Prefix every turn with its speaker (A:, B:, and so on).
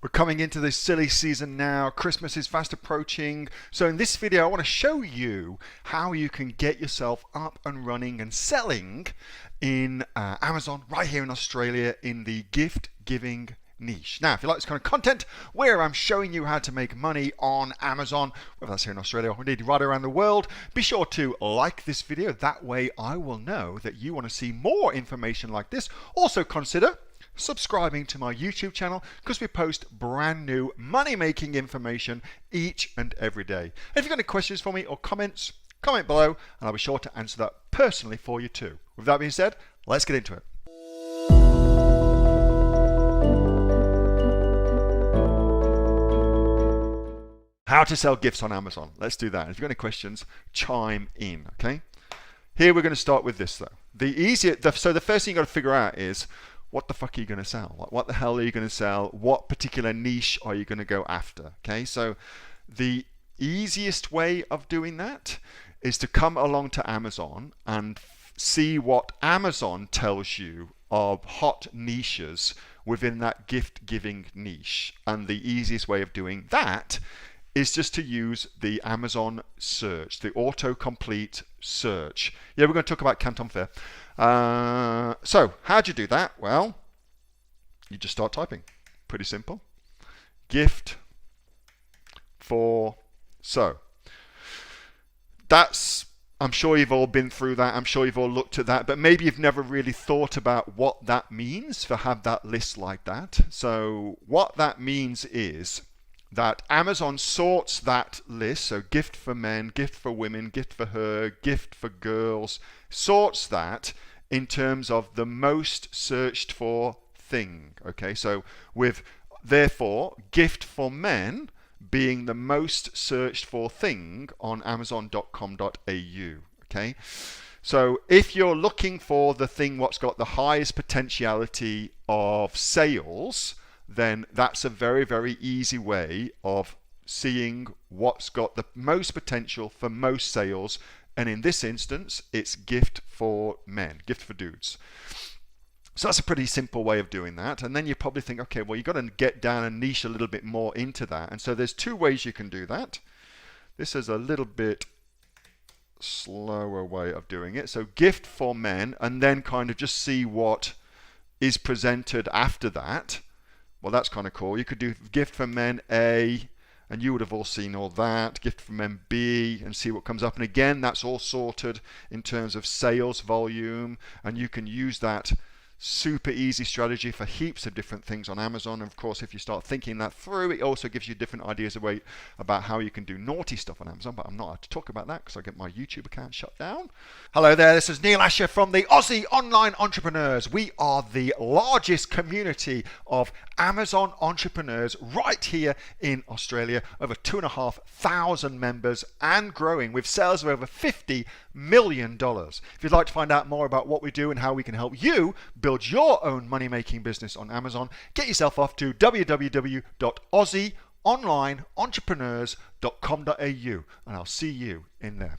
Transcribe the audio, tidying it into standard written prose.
A: We're coming into this silly season now. Christmas is fast approaching. So in this video, I want to show you how you can get yourself up and running and selling in Amazon right here in Australia in the gift giving niche. Now, if you like this kind of content where I'm showing you how to make money on Amazon, whether that's here in Australia or indeed right around the world, be sure to like this video. That way I will know that you want to see more information like this. Also consider subscribing to my YouTube channel because we post brand new money making information each and every day. If you've got any questions for me or comments, comment below and I'll be sure to answer that personally for you too. With that being said, let's get into it. How to sell gifts on Amazon. Let's do that. If you've got any questions, chime in, okay? Here we're going to start with this though. So the first thing you've got to figure out is, what the fuck are you going to sell? Like, what the hell are you going to sell? What particular niche are you going to go after? Okay, so the easiest way of doing that is to come along to Amazon and see what Amazon tells you of hot niches within that gift giving niche. And the easiest way of doing that is just to use the Amazon search, the autocomplete search. Yeah, we're going to talk about Canton Fair. So how do you do that? Well, you just start typing. Pretty simple. Gift for so. That's, I'm sure you've all been through that. I'm sure you've all looked at that, but maybe you've never really thought about what that means to have that list like that. So what that means is that Amazon sorts that list, so gift for men, gift for women, gift for her, gift for girls, sorts that in terms of the most searched for thing. Okay, so with therefore gift for men being the most searched for thing on amazon.com.au. Okay, so if you're looking for the thing what's got the highest potentiality of sales, then that's a very, very easy way of seeing what's got the most potential for most sales. And in this instance, it's gift for men, gift for dudes. So that's a pretty simple way of doing that. And then you probably think, okay, well, you've got to get down and niche a little bit more into that. And so there's two ways you can do that. This is a little bit slower way of doing it. So gift for men, and then kind of just see what is presented after that. Well, that's kind of cool. You could do gift for men A, and you would have all seen all that. Gift for men B, and see what comes up. And again, that's all sorted in terms of sales volume, and you can use that super easy strategy for heaps of different things on Amazon. And of course, if you start thinking that through, it also gives you different ideas about how you can do naughty stuff on Amazon, but I'm not allowed to talk about that because I get my YouTube account shut down. Hello there, this is Neil-Asher from the Aussie Online Entrepreneurs. We are the largest community of Amazon entrepreneurs right here in Australia, over 2,500 members and growing with sales of over $50 million. If you'd like to find out more about what we do and how we can help you build your own money-making business on Amazon, get yourself off to www.aussieonlineentrepreneurs.com.au and I'll see you in there.